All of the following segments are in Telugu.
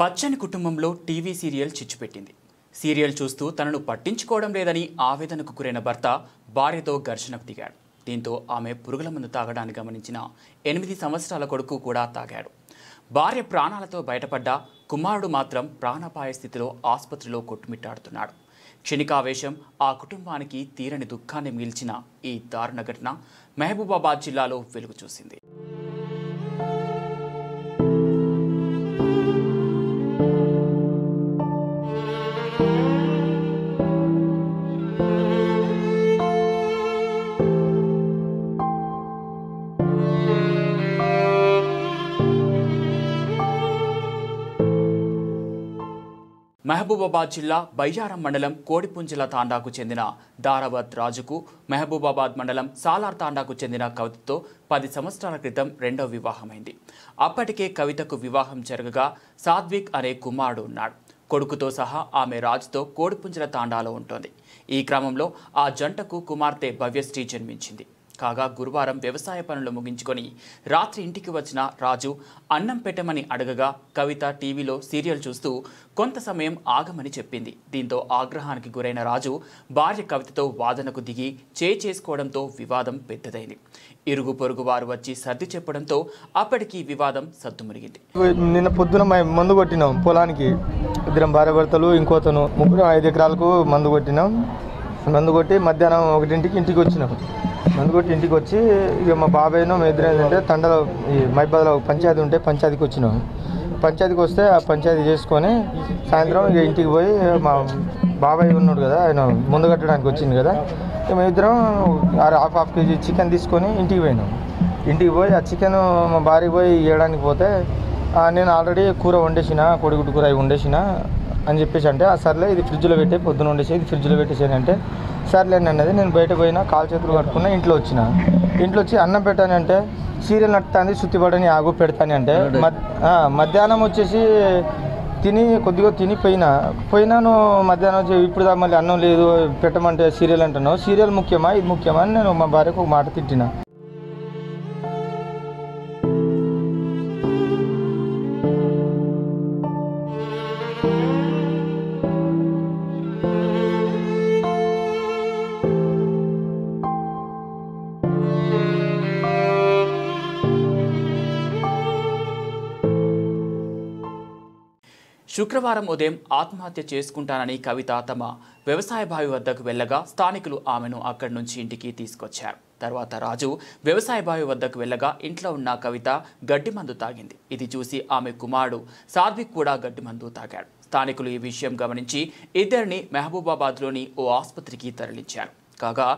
పచ్చని కుటుంబంలో టీవీ సీరియల్ చిచ్చుపెట్టింది. సీరియల్ చూస్తూ తనను పట్టించుకోవడం లేదని ఆవేదనకు గురైన భర్త భార్యతో ఘర్షణకు దిగాడు. దీంతో ఆమె పురుగుల మందు తాగడాన్ని గమనించిన 8 సంవత్సరాల కొడుకు కూడా తాగాడు. భార్య ప్రాణాలతో బయటపడ్డ కుమారుడు మాత్రం ప్రాణాపాయ స్థితిలో ఆసుపత్రిలో కొట్టుమిట్టాడుతున్నాడు. క్షణికావేశం ఆ కుటుంబానికి తీరని దుఃఖాన్ని మిగిల్చిన ఈ దారుణ ఘటన మహబూబాబాద్ జిల్లాలో వెలుగు చూసింది. మహబూబాబాద్ జిల్లా బయ్యారం మండలం కోడిపుంజల తాండాకు చెందిన దారావత్ రాజుకు మహబూబాబాద్ మండలం సాలార్ తాండాకు చెందిన కవితతో 10 సంవత్సరాల క్రితం రెండవ వివాహమైంది. అప్పటికే కవితకు వివాహం జరగగా సాత్విక్ అనే కుమారుడు ఉన్నాడు. కొడుకుతో సహా ఆమె రాజుతో కోడిపుంజల తాండాలో ఉంటుంది. ఈ క్రమంలో ఆ జంటకు కుమార్తె భవ్యశ్రీ జన్మించింది. కాగా గురువారం వ్యవసాయ పనులు ముగించుకొని రాత్రి ఇంటికి వచ్చిన రాజు అన్నం పెట్టమని అడగగా కవిత టీవీలో సీరియల్ చూస్తూ కొంత సమయం ఆగమని చెప్పింది. దీంతో ఆగ్రహానికి గురైన రాజు భార్య కవితతో వాదనకు దిగి చేసుకోవడంతో వివాదం పెద్దదైంది. ఇరుగు పొరుగు వారు వచ్చి సర్ది చెప్పడంతో అప్పటికి వివాదం సద్దుమరిగింది. నిన్న పొద్దున మందు కొట్టినాం పొలానికి, ఇద్దరం భార్య భర్తలు, ఇంకోతను ముగ్గురు 5 ఎకరాలకు మందు కొట్టినాం. మందు కొట్టి మధ్యాహ్నం 1 ఇంటికి వచ్చినాం. మందు కొట్టి ఇంటికి వచ్చి ఇక మా బాబాయ్ను మా ఇద్దరు ఏంటంటే తండలో ఈ మైబాద్లో పంచాయతీ ఉంటే పంచాయతీకి వచ్చినాం. పంచాయతీకి వస్తే ఆ పంచాయతీ చేసుకొని సాయంత్రం ఇక ఇంటికి పోయి మా బాబాయ్ ఉన్నాడు కదా, ఆయన ముందు కట్టడానికి వచ్చింది కదా, మేము ఇద్దరం హాఫ్ కేజీ చికెన్ తీసుకొని ఇంటికి పోయినాం. ఇంటికి పోయి ఆ చికెన్ మా భార్యకి పోయి ఇవ్వడానికి పోతే నేను ఆల్రెడీ కూర వండేసిన, కోడిగుడ్డు కూర వండేసిన అని చెప్పేసి అంటే సర్లే ఇది ఫ్రిడ్జ్లో పెట్టే, పొద్దున వండేసి ఇది ఫ్రిడ్జ్లో పెట్టేసాను అంటే సర్లేండి అన్నది. నేను బయట పోయినా, కాలు చేతులు కట్టుకున్నా, ఇంట్లో వచ్చి అన్నం పెట్టానంటే సీరియల్ నట్టుతుంది, సుత్తిపడని ఆగు పెడతాను అంటే మధ్యాహ్నం వచ్చేసి కొద్దిగా తిని పోయినాను. మధ్యాహ్నం వచ్చి ఇప్పుడు మళ్ళీ అన్నం లేదు పెట్టమంటే సీరియల్ అంటున్నావు, సీరియల్ ముఖ్యమా ఇది ముఖ్యమా అని నేను మా భార్యకు ఒక మాట తిట్టిన. శుక్రవారం ఉదయం ఆత్మహత్య చేసుకుంటానని కవిత తమ వ్యవసాయ బావి వద్దకు వెళ్ళగా స్థానికులు ఆమెను అక్కడి నుంచి ఇంటికి తీసుకొచ్చారు. తర్వాత రాజు వ్యవసాయ బావి వద్దకు వెళ్ళగా ఇంట్లో ఉన్న కవిత గడ్డి మందు తాగింది. ఇది చూసి ఆమె కుమారుడు సాత్విక్ కూడా గడ్డి మందు తాగాడు. స్థానికులు ఈ విషయం గమనించి ఇద్దరిని మహబూబాబాద్లోని ఓ ఆసుపత్రికి తరలించారు. కాగా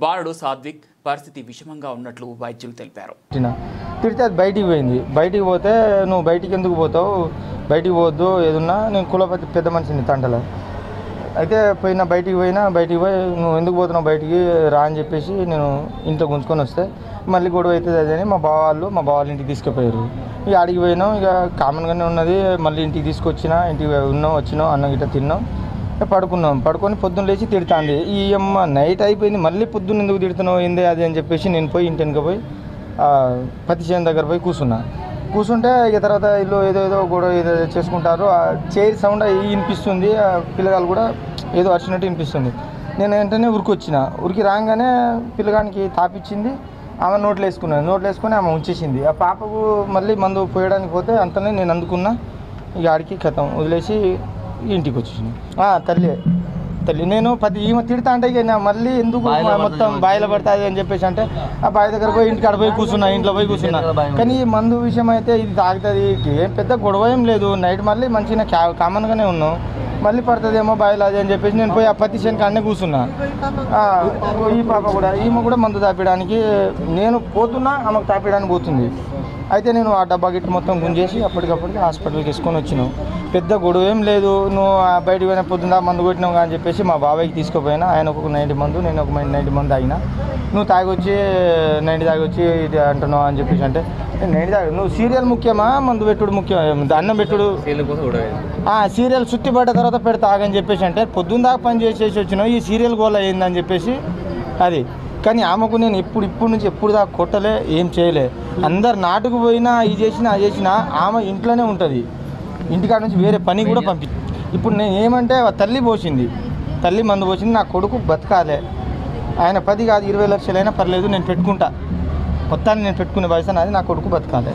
బాలుడు సాత్విక్ పరిస్థితి విషమంగా ఉన్నట్లు వైద్యులు తెలిపారు. తిడితే అది బయటికి పోయింది. బయటికి పోతే నువ్వు బయటికి ఎందుకు పోతావు, బయటికి పోవద్దు, ఏదున్నా నేను కులపతి పెద్ద మనిషిని తండల అయితే బయటికి పోయి నువ్వు ఎందుకు పోతున్నావు బయటికి రా అని చెప్పేసి నేను ఇంట్లో గుంజుకొని వస్తే మళ్ళీ గొడవ అవుతుంది అది అని మా బావాళ్ళు ఇంటికి తీసుకుపోయారు. ఇక ఆడికి పోయినాం, ఇక కామన్గానే ఉన్నది. మళ్ళీ ఇంటికి తీసుకొచ్చినా, ఇంటికి వచ్చినాం, అన్నం గిట్ట తిన్నాం, పడుకొని పొద్దున్న లేచి తిడుతుంది. ఈ అమ్మ నైట్ అయిపోయింది, మళ్ళీ పొద్దున్న ఎందుకు తిడుతున్నావు ఏంది అది అని చెప్పేసి నేను పోయి ఇంటి వెనుక పోయి పత్తి చేను దగ్గర పోయి కూర్చుంటే ఇక తర్వాత ఇల్లు ఏదో గొడవ ఏదో చేసుకుంటారు. ఆ చైర్ సౌండ్ వినిపిస్తుంది, పిల్లగాళ్ళు కూడా ఏదో అరిచినట్టు వినిపిస్తుంది. నేను వెంటనే ఉరికి రాగానే పిల్లగానికి తాపిచ్చింది, ఆమె నోట్లో వేసుకొని ఆమె ఉంచేసింది. ఆ పాపకు మళ్ళీ మందు పోయడానికి పోతే అంతనే నేను అందుకున్నా. ఇక ఆడికి కథం వదిలేసి ఇంటికి వచ్చేసింది. తల్లి నేను ఈమె తిడతా అంటే ఇక మళ్ళీ ఎందుకు మొత్తం బాయిలో పడుతుంది అని చెప్పేసి అంటే ఆ బావి దగ్గర పోయి ఇంటికి పోయి ఇంట్లో పోయి కూర్చున్నా. కానీ ఈ మందు విషయం అయితే ఇది తాగుతుంది, ఏం పెద్ద గొడవ ఏం లేదు. నైట్ మళ్ళీ మంచిగా కామన్గానే ఉన్నాం, మళ్ళీ పడుతుందేమో బాయిలో అది అని చెప్పేసి నేను పోయి ఆ పత్తి చేనుకి అన్నీ కూర్చున్నా. ఈ పాప కూడా ఈమె కూడా మందు తాపడానికి నేను పోతున్నా, ఆమెకు తాపడానికి పోతుంది. అయితే నేను ఆ డబ్బా గిట్టు మొత్తం గుంజేసి అప్పటికప్పటికి హాస్పిటల్కి వేసుకొని వచ్చినావు. పెద్ద గొడవ ఏం లేదు. నువ్వు బయటికి పోయిన పొద్దున్న మందు కొట్టినావు అని చెప్పేసి మా బాబాయ్కి తీసుకుపోయినా. ఆయన ఒక 90 మందు, నేను ఒక 90 మంది తాగినా. నువ్వు తాగొచ్చి 90 తాగొచ్చి ఇది అంటున్నావు అని చెప్పేసి అంటే 90 తాగి నువ్వు సీరియల్ ముఖ్యమా మందు పెట్టుడు ముఖ్యం, అన్నం పెట్టుడు సీరియల్ సుత్తి పడ్డ తర్వాత పెడతా ఆగని చెప్పేసి అంటే పొద్దున్న దాకా పని చేసేసి వచ్చినావు, ఈ సీరియల్ గోల అయిందని చెప్పేసి అది. కానీ ఆమెకు నేను ఇప్పటి నుంచి ఎప్పుడు దాకా కొట్టలే, ఏం చేయలే. అందరు నాటుకు పోయినా ఇది చేసినా అది చేసినా ఆమె ఇంట్లోనే ఉంటుంది. ఇంటికాడ నుంచి వేరే పని కూడా పంపించి. ఇప్పుడు నేను ఏమంటే తల్లి పోసింది, తల్లి మందు పోసింది, నా కొడుకు బతకాలే. ఆయన 10 కాదు 20 లక్షలైనా పర్లేదు, నేను పెట్టుకుంటా, మొత్తాన్ని నేను పెట్టుకునే వయసు నాది, నా కొడుకు బతకాలే.